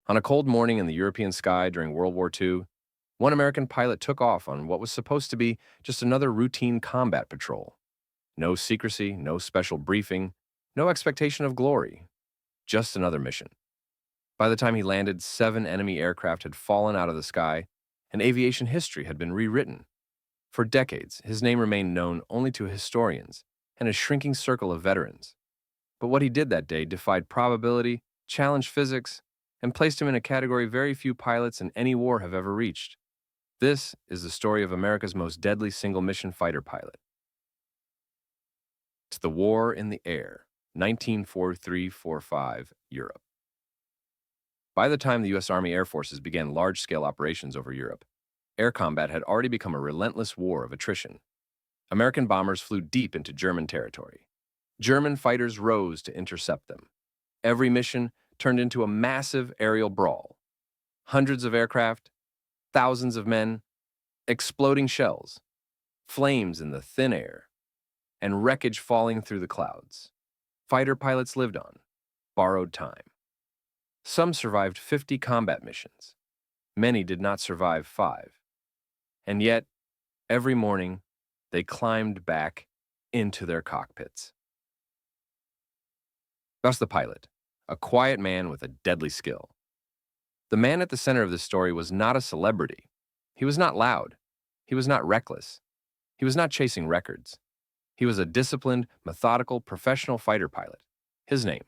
On a cold morning in the European sky during World War II, one American pilot took off on what was supposed to be just another routine combat patrol. No secrecy, no special briefing, no expectation of glory, just another mission. By the time he landed, 7 enemy aircraft had fallen out of the sky, and aviation history had been rewritten. For decades, his name remained known only to historians and a shrinking circle of veterans. But what he did that day defied probability, challenged physics, and placed him in a category very few pilots in any war have ever reached. This is the story of America's most deadly single-mission fighter pilot. To the War in the Air, 1943-45, Europe. By the time the U.S. Army Air Forces began large-scale operations over Europe, air combat had already become a relentless war of attrition. American bombers flew deep into German territory. German fighters rose to intercept them. Every mission turned into a massive aerial brawl. Hundreds of aircraft, thousands of men, exploding shells, flames in the thin air, and wreckage falling through the clouds. Fighter pilots lived on borrowed time. Some survived 50 combat missions. Many did not survive 5. And yet, every morning, they climbed back into their cockpits. Thus the pilot, a quiet man with a deadly skill. The man at the center of this story was not a celebrity. He was not loud. He was not reckless. He was not chasing records. He was a disciplined, methodical, professional fighter pilot. His name,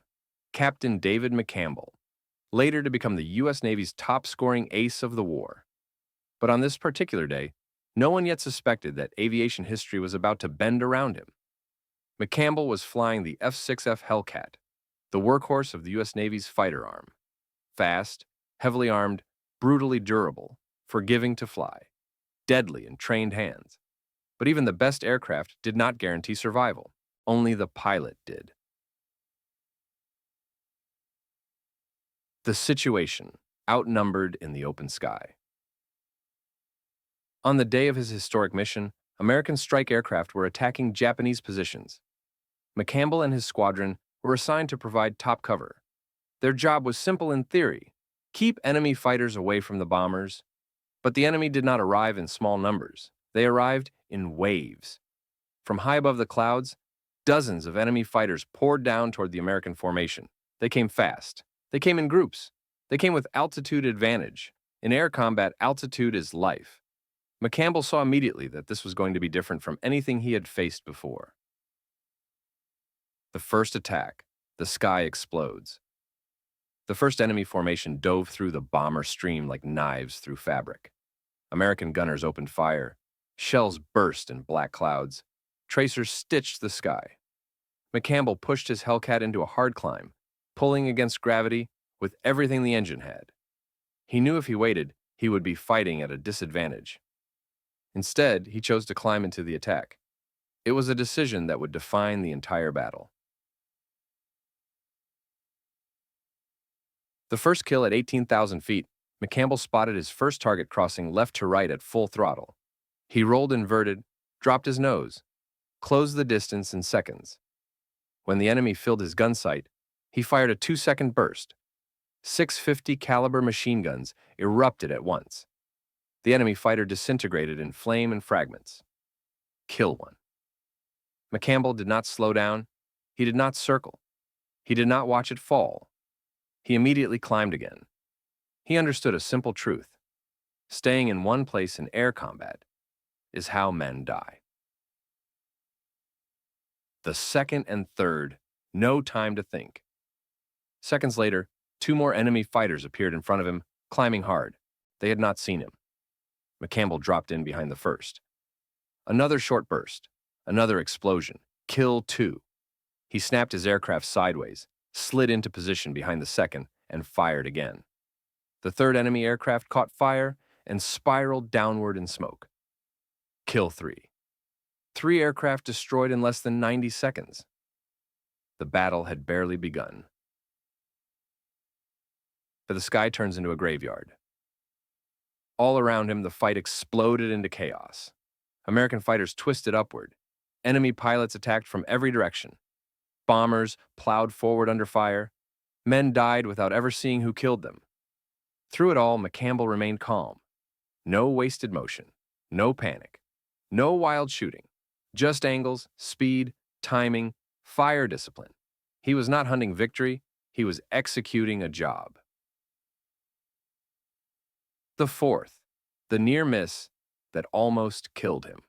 Captain David McCampbell, later to become the U.S. Navy's top-scoring ace of the war. But on this particular day, no one yet suspected that aviation history was about to bend around him. McCampbell was flying the F-6F Hellcat, the workhorse of the U.S. Navy's fighter arm. Fast, heavily armed, brutally durable, forgiving to fly, deadly in trained hands. But even the best aircraft did not guarantee survival. Only the pilot did. The situation, outnumbered in the open sky. On the day of his historic mission, American strike aircraft were attacking Japanese positions. McCampbell and his squadron were assigned to provide top cover. Their job was simple in theory: keep enemy fighters away from the bombers. But the enemy did not arrive in small numbers. They arrived in waves. From high above the clouds, dozens of enemy fighters poured down toward the American formation. They came fast. They came in groups. They came with altitude advantage. In air combat, altitude is life. McCampbell saw immediately that this was going to be different from anything he had faced before. The first attack, the sky explodes. The first enemy formation dove through the bomber stream like knives through fabric. American gunners opened fire. Shells burst in black clouds. Tracers stitched the sky. McCampbell pushed his Hellcat into a hard climb, pulling against gravity with everything the engine had. He knew if he waited, he would be fighting at a disadvantage. Instead, he chose to climb into the attack. It was a decision that would define the entire battle. The first kill at 18,000 feet, McCampbell spotted his first target crossing left to right at full throttle. He rolled inverted, dropped his nose, closed the distance in seconds. When the enemy filled his gun sight, he fired a 2-second burst. 650 caliber machine guns erupted at once. The enemy fighter disintegrated in flame and fragments. Kill one. McCampbell did not slow down. He did not circle. He did not watch it fall. He immediately climbed again. He understood a simple truth: staying in one place in air combat is how men die. The second and third, no time to think. Seconds later, 2 more enemy fighters appeared in front of him, climbing hard. They had not seen him. McCampbell dropped in behind the first. Another short burst, another explosion. Kill 2. He snapped his aircraft sideways, slid into position behind the second, and fired again. The third enemy aircraft caught fire and spiraled downward in smoke. Kill 3. 3 aircraft destroyed in less than 90 seconds. The battle had barely begun. But the sky turns into a graveyard. All around him, the fight exploded into chaos. American fighters twisted upward. Enemy pilots attacked from every direction. Bombers plowed forward under fire. Men died without ever seeing who killed them. Through it all, McCampbell remained calm. No wasted motion, no panic, no wild shooting, just angles, speed, timing, fire discipline. He was not hunting victory, he was executing a job. The fourth, the near miss that almost killed him.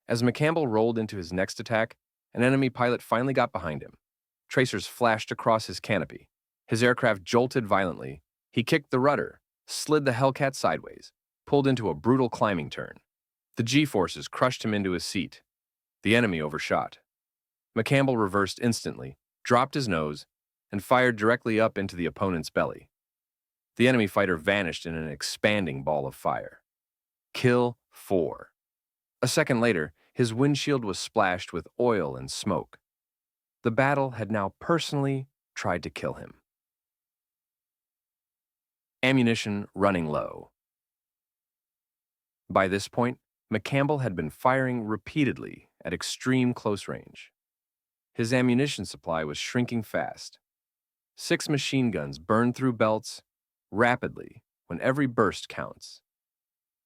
As McCampbell rolled into his next attack, an enemy pilot finally got behind him. Tracers flashed across his canopy. His aircraft jolted violently. He kicked the rudder, slid the Hellcat sideways, pulled into a brutal climbing turn. The G-forces crushed him into his seat. The enemy overshot. McCampbell reversed instantly, dropped his nose, and fired directly up into the opponent's belly. The enemy fighter vanished in an expanding ball of fire. Kill 4. A second later, his windshield was splashed with oil and smoke. The battle had now personally tried to kill him. Ammunition running low. By this point, McCampbell had been firing repeatedly at extreme close range. His ammunition supply was shrinking fast. 6 machine guns burned through belts rapidly when every burst counts.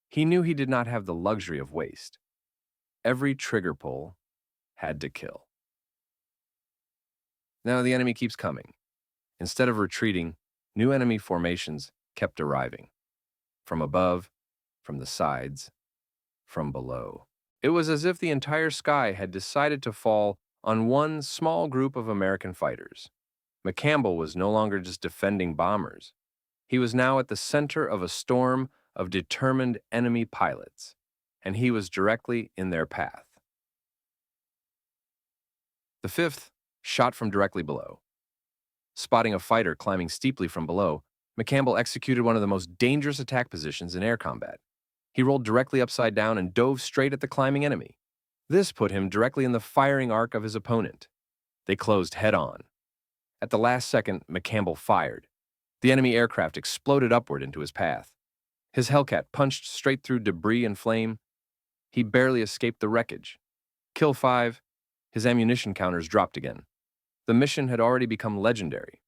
He knew he did not have the luxury of waste. Every trigger pull had to kill. Now the enemy keeps coming. Instead of retreating, new enemy formations kept arriving. From above, from the sides, from below. It was as if the entire sky had decided to fall on one small group of American fighters. McCampbell was no longer just defending bombers. He was now at the center of a storm of determined enemy pilots, and he was directly in their path. The fifth shot from directly below. Spotting a fighter climbing steeply from below, McCampbell executed one of the most dangerous attack positions in air combat. He rolled directly upside down and dove straight at the climbing enemy. This put him directly in the firing arc of his opponent. They closed head-on. At the last second, McCampbell fired. The enemy aircraft exploded upward into his path. His Hellcat punched straight through debris and flame. He barely escaped the wreckage. Kill 5, his ammunition counters dropped again. The mission had already become legendary.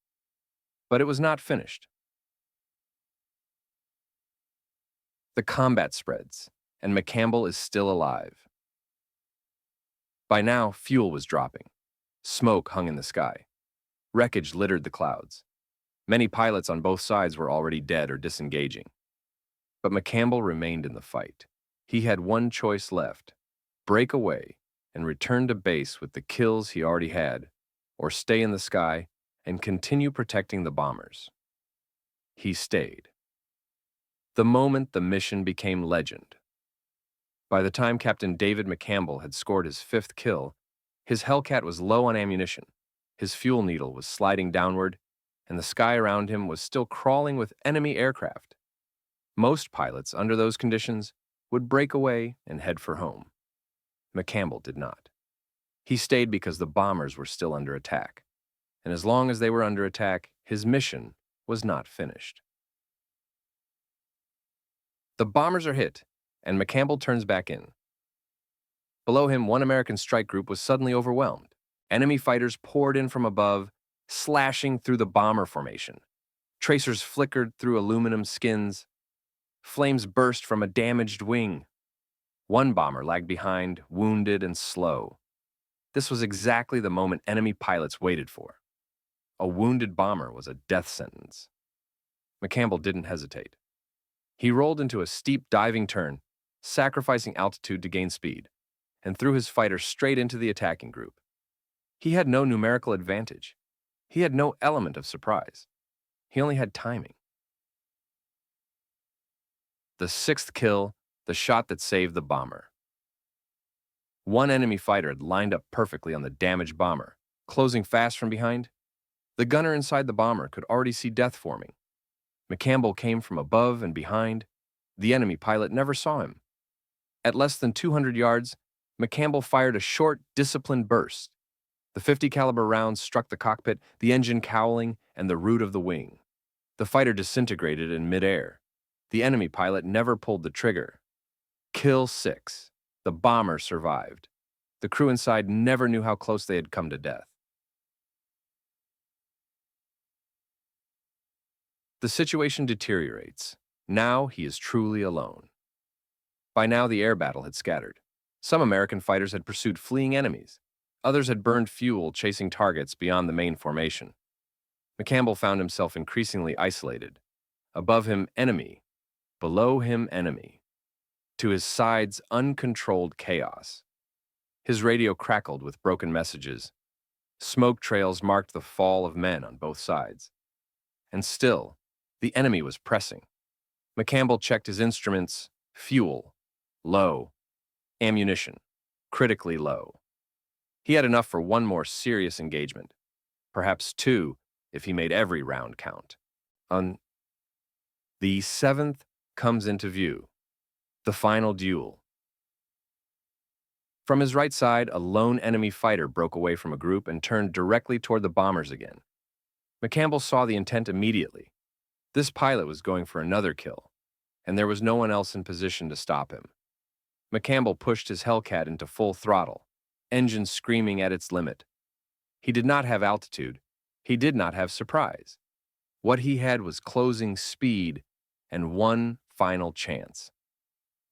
But it was not finished. The combat spreads, and McCampbell is still alive. By now, fuel was dropping. Smoke hung in the sky. Wreckage littered the clouds. Many pilots on both sides were already dead or disengaging. But McCampbell remained in the fight. He had one choice left: break away and return to base with the kills he already had, or stay in the sky and continue protecting the bombers. He stayed. The moment the mission became legend. By the time Captain David McCampbell had scored his 5th kill, his Hellcat was low on ammunition, his fuel needle was sliding downward, and the sky around him was still crawling with enemy aircraft. Most pilots, under those conditions, would break away and head for home. McCampbell did not. He stayed because the bombers were still under attack, and as long as they were under attack, his mission was not finished. The bombers are hit, and McCampbell turns back in. Below him, one American strike group was suddenly overwhelmed. Enemy fighters poured in from above, slashing through the bomber formation. Tracers flickered through aluminum skins. Flames burst from a damaged wing. One bomber lagged behind, wounded and slow. This was exactly the moment enemy pilots waited for. A wounded bomber was a death sentence. McCampbell didn't hesitate. He rolled into a steep diving turn, sacrificing altitude to gain speed, and threw his fighter straight into the attacking group. He had no numerical advantage. He had no element of surprise. He only had timing. The 6th kill, the shot that saved the bomber. One enemy fighter had lined up perfectly on the damaged bomber, closing fast from behind. The gunner inside the bomber could already see death forming. McCampbell came from above and behind. The enemy pilot never saw him. At less than 200 yards, McCampbell fired a short, disciplined burst. The .50 caliber rounds struck the cockpit, the engine cowling, and the root of the wing. The fighter disintegrated in midair. The enemy pilot never pulled the trigger. Kill 6. The bomber survived. The crew inside never knew how close they had come to death. The situation deteriorates. Now he is truly alone. By now, the air battle had scattered. Some American fighters had pursued fleeing enemies. Others had burned fuel chasing targets beyond the main formation. McCampbell found himself increasingly isolated. Above him, enemy. Below him, enemy. To his sides, uncontrolled chaos. His radio crackled with broken messages. Smoke trails marked the fall of men on both sides. And still, the enemy was pressing. McCampbell checked his instruments. Fuel. Low. Ammunition. Critically low. He had enough for one more serious engagement. Perhaps two, if he made every round count. The seventh comes into view. The final duel. From his right side, a lone enemy fighter broke away from a group and turned directly toward the bombers again. McCampbell saw the intent immediately. This pilot was going for another kill, and there was no one else in position to stop him. McCampbell pushed his Hellcat into full throttle, engine screaming at its limit. He did not have altitude. He did not have surprise. What he had was closing speed and one final chance.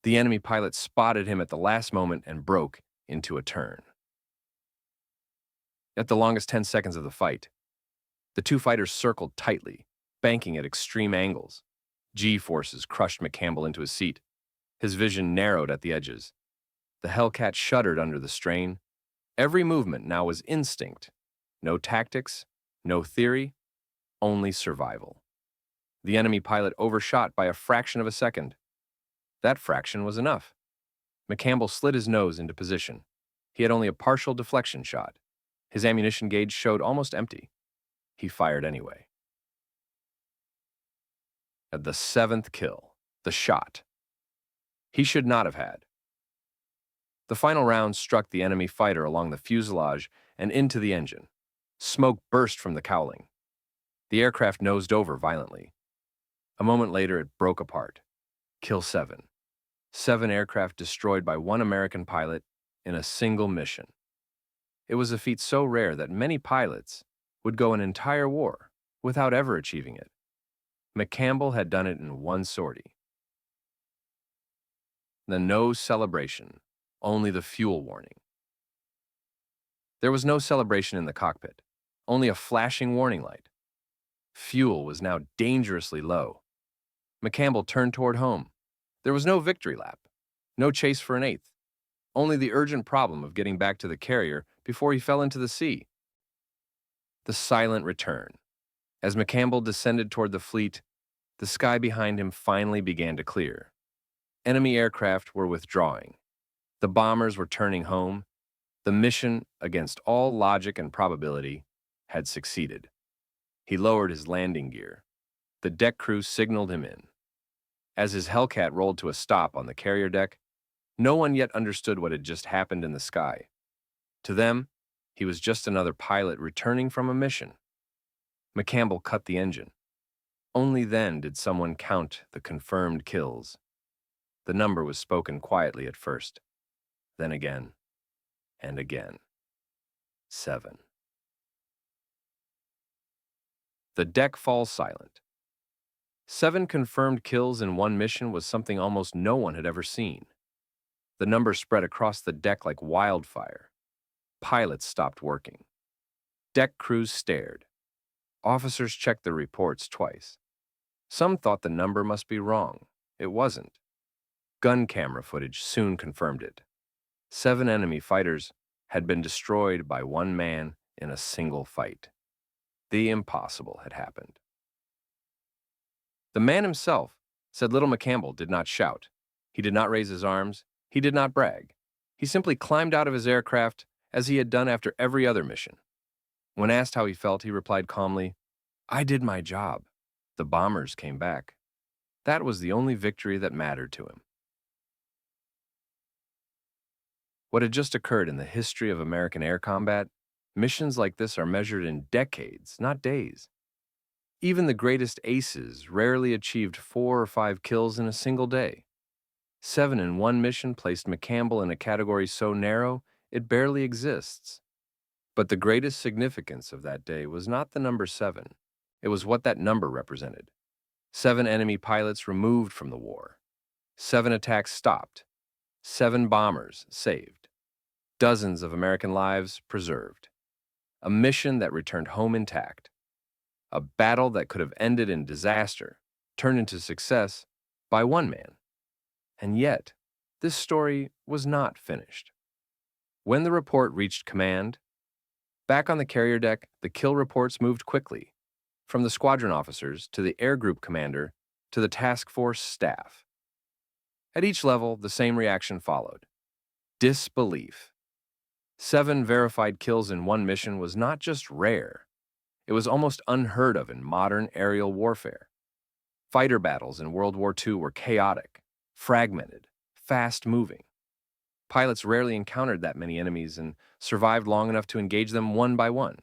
The enemy pilot spotted him at the last moment and broke into a turn. At the longest 10 seconds of the fight, the two fighters circled tightly, banking at extreme angles. G-forces crushed McCampbell into his seat. His vision narrowed at the edges. The Hellcat shuddered under the strain. Every movement now was instinct. No tactics, no theory, only survival. The enemy pilot overshot by a fraction of a second. That fraction was enough. McCampbell slid his nose into position. He had only a partial deflection shot. His ammunition gauge showed almost empty. He fired anyway. At the seventh kill, the shot. He should not have had. The final round struck the enemy fighter along the fuselage and into the engine. Smoke burst from the cowling. The aircraft nosed over violently. A moment later, it broke apart. Kill 7. 7 aircraft destroyed by one American pilot in a single mission. It was a feat so rare that many pilots would go an entire war without ever achieving it. McCampbell had done it in one sortie. Then no celebration, only the fuel warning. There was no celebration in the cockpit, only a flashing warning light. Fuel was now dangerously low. McCampbell turned toward home. There was no victory lap, no chase for an eighth, only the urgent problem of getting back to the carrier before he fell into the sea. The silent return. As McCampbell descended toward the fleet, the sky behind him finally began to clear. Enemy aircraft were withdrawing. The bombers were turning home. The mission, against all logic and probability, had succeeded. He lowered his landing gear. The deck crew signaled him in. As his Hellcat rolled to a stop on the carrier deck, no one yet understood what had just happened in the sky. To them, he was just another pilot returning from a mission. McCampbell cut the engine. Only then did someone count the confirmed kills. The number was spoken quietly at first, then again, and again. 7. The deck falls silent. 7 confirmed kills in one mission was something almost no one had ever seen. The number spread across the deck like wildfire. Pilots stopped working. Deck crews stared. Officers checked their reports twice. Some thought the number must be wrong. It wasn't. Gun camera footage soon confirmed it. 7 enemy fighters had been destroyed by one man in a single fight. The impossible had happened. The man himself said little McCampbell did not shout. He did not raise his arms. He did not brag. He simply climbed out of his aircraft as he had done after every other mission. When asked how he felt, he replied calmly, "I did my job. The bombers came back." That was the only victory that mattered to him. What had just occurred in the history of American air combat? Missions like this are measured in decades, not days. Even the greatest aces rarely achieved 4 or 5 kills in a single day. 7 in one mission placed McCampbell in a category so narrow it barely exists. But the greatest significance of that day was not the number 7. It was what that number represented. 7 enemy pilots removed from the war. 7 attacks stopped. 7 bombers saved. Dozens of American lives preserved. A mission that returned home intact. A battle that could have ended in disaster turned into success by one man. And yet, this story was not finished. When the report reached command, back on the carrier deck, the kill reports moved quickly, from the squadron officers to the air group commander to the task force staff. At each level, the same reaction followed: disbelief. 7 verified kills in one mission was not just rare, it was almost unheard of in modern aerial warfare. Fighter battles in World War II were chaotic, fragmented, fast-moving. Pilots rarely encountered that many enemies and survived long enough to engage them one by one.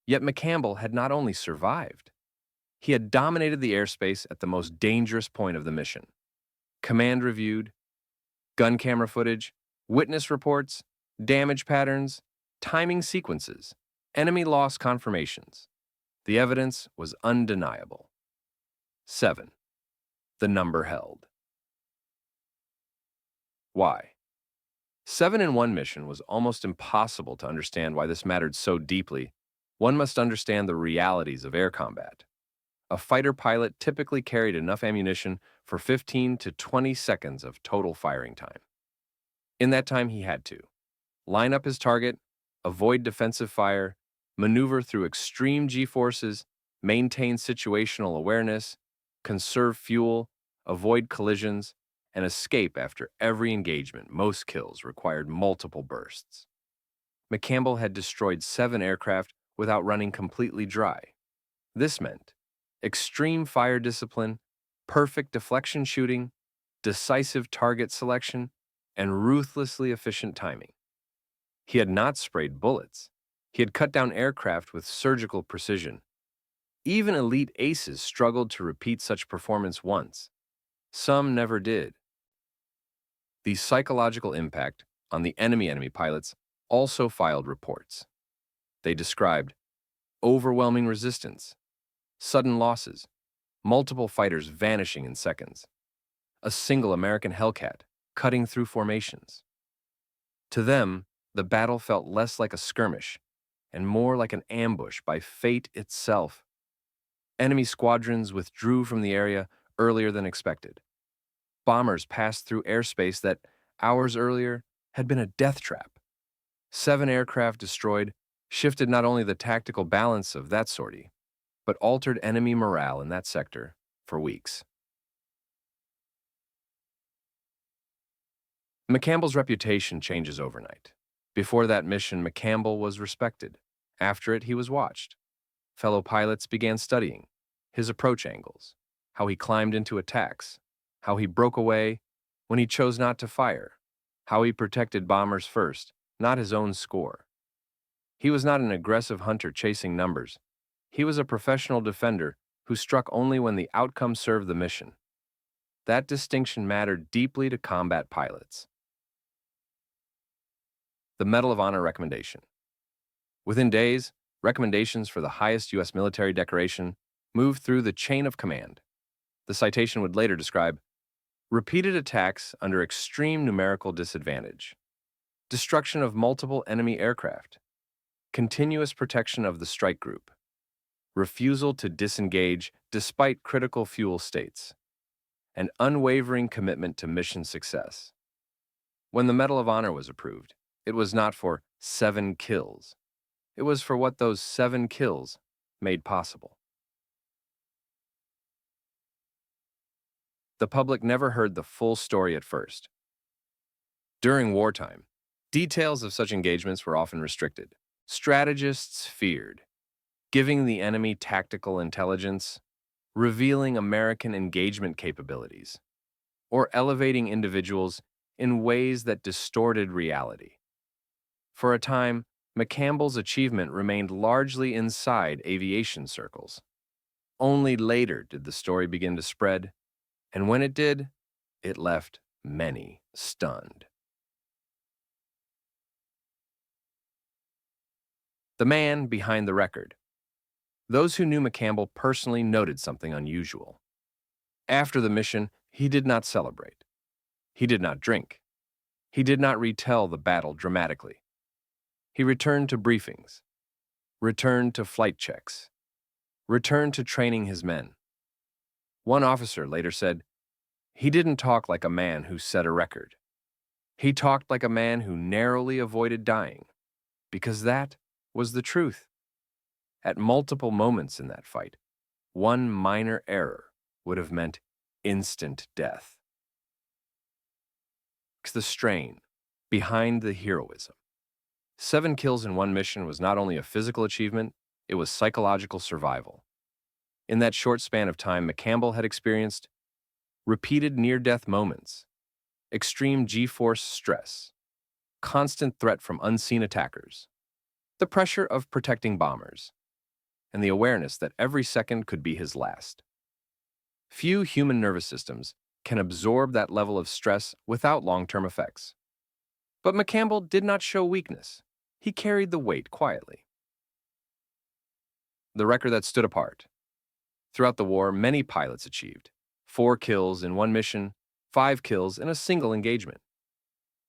Yet McCampbell had not only survived, he had dominated the airspace at the most dangerous point of the mission. Command reviewed, gun camera footage, witness reports, damage patterns, timing sequences, enemy loss confirmations. The evidence was undeniable. 7. The number held. Why? 7 in one mission was almost impossible to understand why this mattered so deeply. One must understand the realities of air combat. A fighter pilot typically carried enough ammunition for 15 to 20 seconds of total firing time. In that time, he had to line up his target, avoid defensive fire, maneuver through extreme G-forces, maintain situational awareness, conserve fuel, avoid collisions, and escape after every engagement. Most kills required multiple bursts. McCampbell had destroyed 7 aircraft without running completely dry. This meant extreme fire discipline, perfect deflection shooting, decisive target selection, and ruthlessly efficient timing. He had not sprayed bullets. He had cut down aircraft with surgical precision. Even elite aces struggled to repeat such performance once. Some never did. The psychological impact on the enemy pilots also filed reports. They described overwhelming resistance, sudden losses, multiple fighters vanishing in seconds, a single American Hellcat cutting through formations. To them, the battle felt less like a skirmish and more like an ambush by fate itself. Enemy squadrons withdrew from the area earlier than expected. Bombers passed through airspace that, hours earlier, had been a death trap. 7 aircraft destroyed shifted not only the tactical balance of that sortie, but altered enemy morale in that sector for weeks. McCampbell's reputation changes overnight. Before that mission, McCampbell was respected. After it, he was watched. Fellow pilots began studying his approach angles, how he climbed into attacks, how he broke away when he chose not to fire, how he protected bombers first, not his own score. He was not an aggressive hunter chasing numbers. He was a professional defender who struck only when the outcome served the mission. That distinction mattered deeply to combat pilots. The Medal of Honor recommendation. Within days, recommendations for the highest U.S. military decoration moved through the chain of command. The citation would later describe repeated attacks under extreme numerical disadvantage, destruction of multiple enemy aircraft, continuous protection of the strike group, refusal to disengage despite critical fuel states, and unwavering commitment to mission success. When the Medal of Honor was approved, it was not for 7 kills. It was for what those 7 kills made possible. The public never heard the full story at first. During wartime, details of such engagements were often restricted. Strategists feared giving the enemy tactical intelligence, revealing American engagement capabilities, or elevating individuals in ways that distorted reality. For a time, McCampbell's achievement remained largely inside aviation circles. Only later did the story begin to spread, and when it did, it left many stunned. The man behind the record. Those who knew McCampbell personally noted something unusual. After the mission, he did not celebrate. He did not drink. He did not retell the battle dramatically. He returned to briefings, returned to flight checks, returned to training his men. One officer later said, "He didn't talk like a man who set a record. He talked like a man who narrowly avoided dying, because that was the truth." At multiple moments in that fight, one minor error would have meant instant death. It's the strain behind the heroism. 7 kills in one mission was not only a physical achievement, it was psychological survival. In that short span of time, McCampbell had experienced repeated near-death moments, extreme G-force stress, constant threat from unseen attackers, the pressure of protecting bombers, and the awareness that every second could be his last. Few human nervous systems can absorb that level of stress without long-term effects. But McCampbell did not show weakness. He carried the weight quietly. The record that stood apart. Throughout the war, many pilots achieved 4 kills in one mission, 5 kills in a single engagement.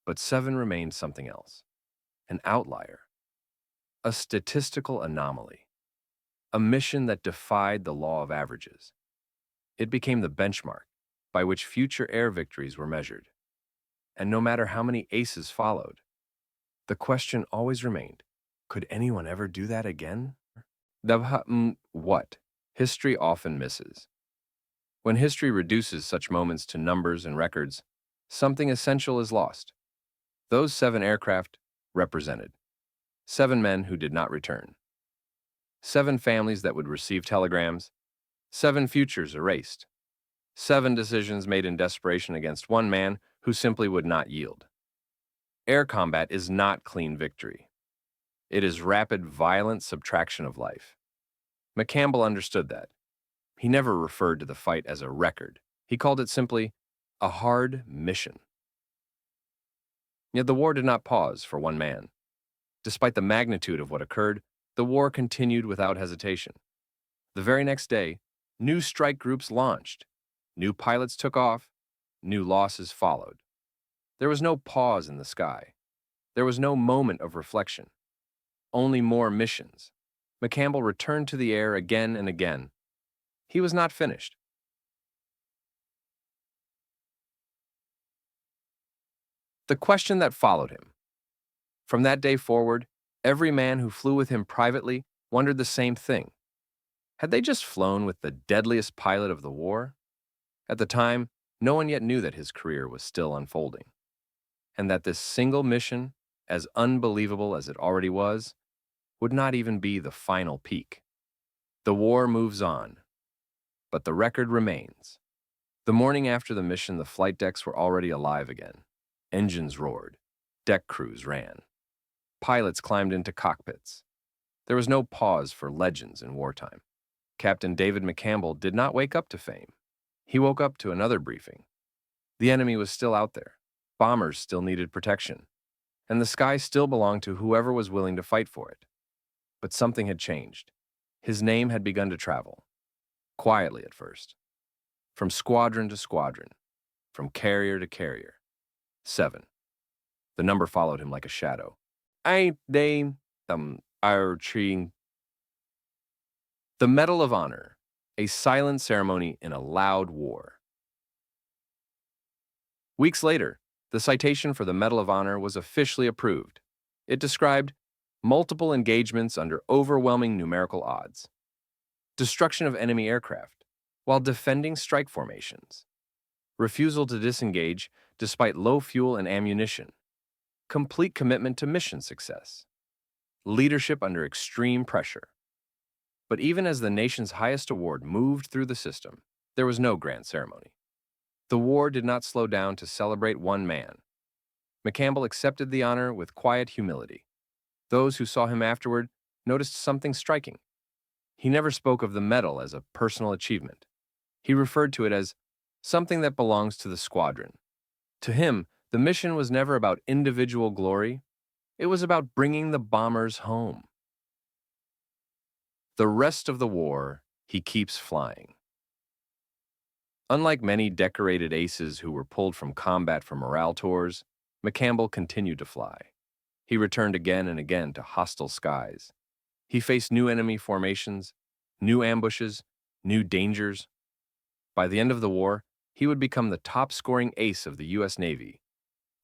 But 7 remained something else. An outlier. A statistical anomaly. A mission that defied the law of averages. It became the benchmark by which future air victories were measured. And no matter how many aces followed, the question always remained, could anyone ever do that again? What history often misses. When history reduces such moments to numbers and records, something essential is lost. Those 7 aircraft represented 7 men who did not return, 7 families that would receive telegrams, 7 futures erased, 7 decisions made in desperation against one man who simply would not yield. Air combat is not clean victory. It is rapid, violent subtraction of life. McCampbell understood that. He never referred to the fight as a record. He called it simply a hard mission. Yet the war did not pause for one man. Despite the magnitude of what occurred, the war continued without hesitation. The very next day, new strike groups launched. New pilots took off. New losses followed. There was no pause in the sky. There was no moment of reflection. Only more missions. McCampbell returned to the air again and again. He was not finished. The question that followed him. From that day forward, every man who flew with him privately wondered the same thing. Had they just flown with the deadliest pilot of the war? At the time, no one yet knew that his career was still unfolding, and that this single mission, as unbelievable as it already was, would not even be the final peak. The war moves on, but the record remains. The morning after the mission, the flight decks were already alive again. Engines roared. Deck crews ran. Pilots climbed into cockpits. There was no pause for legends in wartime. Captain David McCampbell did not wake up to fame. He woke up to another briefing. The enemy was still out there. Bombers still needed protection. And the sky still belonged to whoever was willing to fight for it. But something had changed. His name had begun to travel. Quietly at first. From squadron to squadron. From carrier to carrier. 7. The number followed him like a shadow. Ain't they our treeing? The Medal of Honor, a silent ceremony in a loud war. Weeks later, the citation for the Medal of Honor was officially approved. It described multiple engagements under overwhelming numerical odds, destruction of enemy aircraft while defending strike formations, refusal to disengage despite low fuel and ammunition, complete commitment to mission success, leadership under extreme pressure. But even as the nation's highest award moved through the system, there was no grand ceremony. The war did not slow down to celebrate one man. McCampbell accepted the honor with quiet humility. Those who saw him afterward noticed something striking. He never spoke of the medal as a personal achievement. He referred to it as something that belongs to the squadron. To him, the mission was never about individual glory. It was about bringing the bombers home. The rest of the war, he keeps flying. Unlike many decorated aces who were pulled from combat for morale tours, McCampbell continued to fly. He returned again and again to hostile skies. He faced new enemy formations, new ambushes, new dangers. By the end of the war, he would become the top-scoring ace of the U.S. Navy,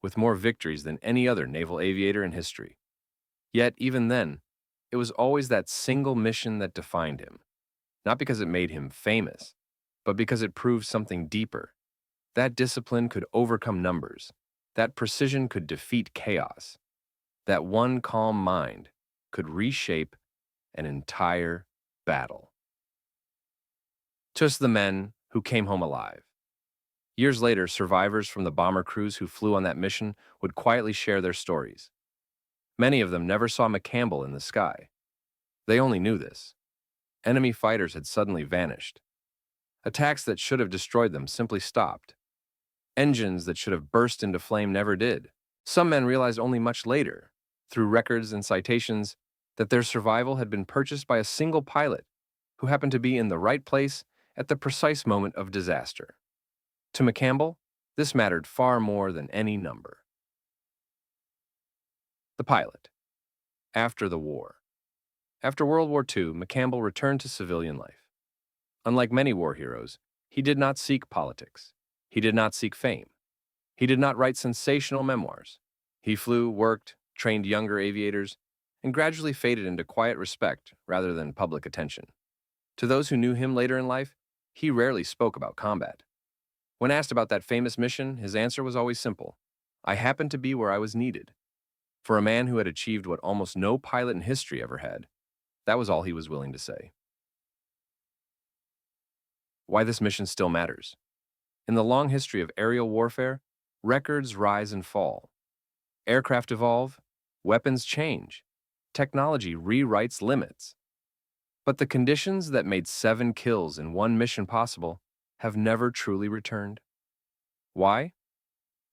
with more victories than any other naval aviator in history. Yet, even then, it was always that single mission that defined him, not because it made him famous, but because it proved something deeper. That discipline could overcome numbers. That precision could defeat chaos. That one calm mind could reshape an entire battle. Just the men who came home alive. Years later, survivors from the bomber crews who flew on that mission would quietly share their stories. Many of them never saw McCampbell in the sky. They only knew this. Enemy fighters had suddenly vanished. Attacks that should have destroyed them simply stopped. Engines that should have burst into flame never did. Some men realized only much later, through records and citations, that their survival had been purchased by a single pilot who happened to be in the right place at the precise moment of disaster. To McCampbell, this mattered far more than any number. The pilot. After the war. After World War II, McCampbell returned to civilian life. Unlike many war heroes, he did not seek politics. He did not seek fame. He did not write sensational memoirs. He flew, worked, trained younger aviators, and gradually faded into quiet respect rather than public attention. To those who knew him later in life, he rarely spoke about combat. When asked about that famous mission, his answer was always simple: I happened to be where I was needed. For a man who had achieved what almost no pilot in history ever had, that was all he was willing to say. Why this mission still matters. In the long history of aerial warfare, records rise and fall. Aircraft evolve, weapons change, technology rewrites limits. But the conditions that made 7 kills in one mission possible have never truly returned. Why?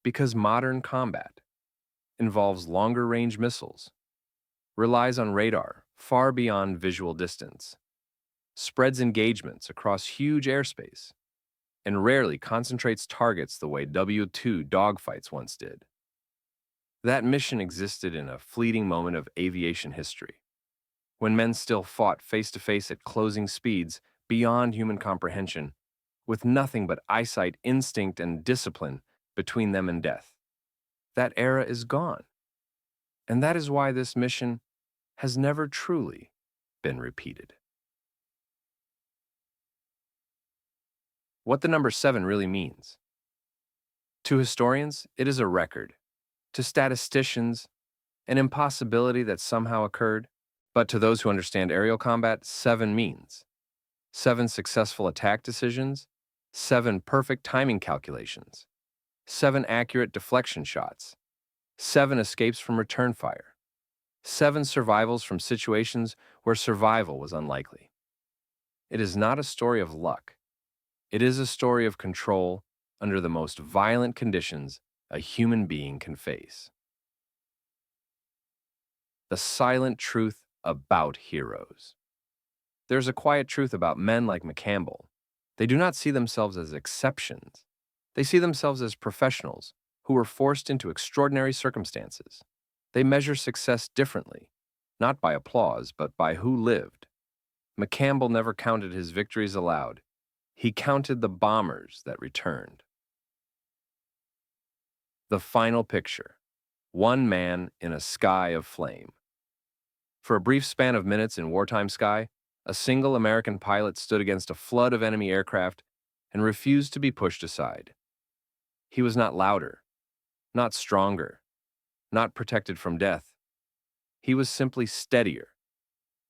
Because modern combat involves longer-range missiles, relies on radar far beyond visual distance, spreads engagements across huge airspace, and rarely concentrates targets the way WW2 dogfights once did. That mission existed in a fleeting moment of aviation history, when men still fought face-to-face at closing speeds beyond human comprehension, with nothing but eyesight, instinct, and discipline between them and death. That era is gone. And that is why this mission has never truly been repeated. What the number 7 really means. To historians, it is a record. To statisticians, an impossibility that somehow occurred. But to those who understand aerial combat, 7 means 7 successful attack decisions, 7 perfect timing calculations, 7 accurate deflection shots, 7 escapes from return fire, 7 survivals from situations where survival was unlikely. It is not a story of luck. It is a story of control under the most violent conditions a human being can face. The silent truth about heroes. There's a quiet truth about men like McCampbell. They do not see themselves as exceptions. They see themselves as professionals who were forced into extraordinary circumstances. They measure success differently, not by applause, but by who lived. McCampbell never counted his victories aloud. He counted the bombers that returned. The final picture. One man in a sky of flame. For a brief span of minutes in wartime sky, a single American pilot stood against a flood of enemy aircraft and refused to be pushed aside. He was not louder, not stronger, not protected from death. He was simply steadier,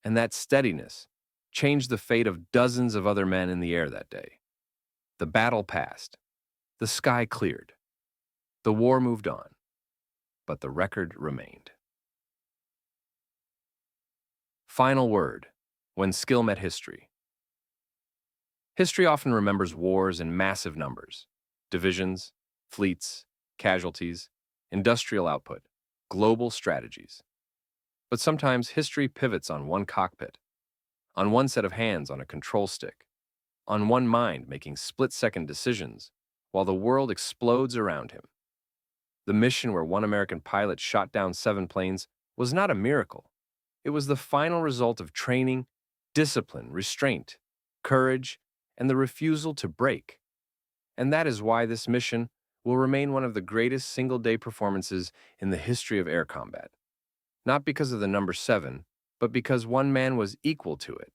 and that steadiness changed the fate of dozens of other men in the air that day. The battle passed. The sky cleared. The war moved on, but the record remained. Final word, when skill met history. History often remembers wars in massive numbers: divisions, fleets, casualties, industrial output, global strategies. But sometimes history pivots on one cockpit, on one set of hands on a control stick, on one mind making split-second decisions while the world explodes around him. The mission where one American pilot shot down 7 planes was not a miracle. It was the final result of training, discipline, restraint, courage, and the refusal to break. And that is why this mission will remain one of the greatest single-day performances in the history of air combat. Not because of the number 7, but because one man was equal to it.